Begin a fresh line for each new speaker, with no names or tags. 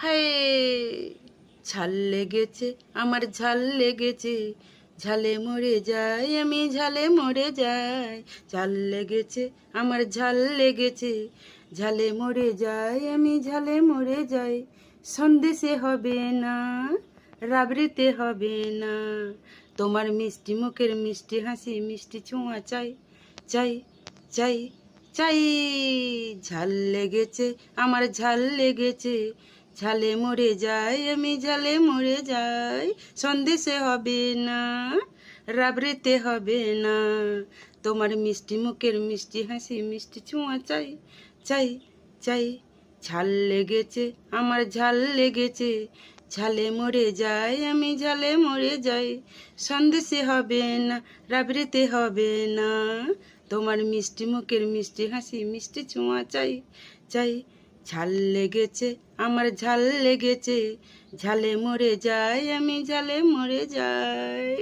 হায় ঝাল লেগেছে আমার ঝাল লেগেছে, ঝালে মরে যাই আমি ঝালে মরে যাই। ঝাল লেগেছে আমার ঝাল লেগেছে, ঝালে মরে যাই আমি ঝালে মরে যাই। সন্দেশে হবে না, রাবড়িতে হবে না, তোমার মিষ্টি মুখের মিষ্টি হাসি মিষ্টি ছোঁয়া চাই চাই চাই চাই। ঝাল লেগেছে আমার ঝাল লেগেছে, ঝালে মরে যাই আমি ঝালে মরে যাই। সন্দেশে হবে না, রাবড়িতে হবে না, তোমার মিষ্টি মুখের মিষ্টি হাসি মিষ্টি ছোঁয়া চাই চাই চাই। ঝাল লেগেছে আমার ঝাল লেগেছে, ঝালে মরে যাই আমি ঝালে মরে যাই। সন্দেশে হবে না, রাবড়িতে হবে না, তোমার মিষ্টি মুখের মিষ্টি হাসি মিষ্টি ছোঁয়া চাই চাই। ঝাল লেগেছে আমার ঝাল লেগেছে, ঝালে মরে যাই আমি ঝালে মরে যাই।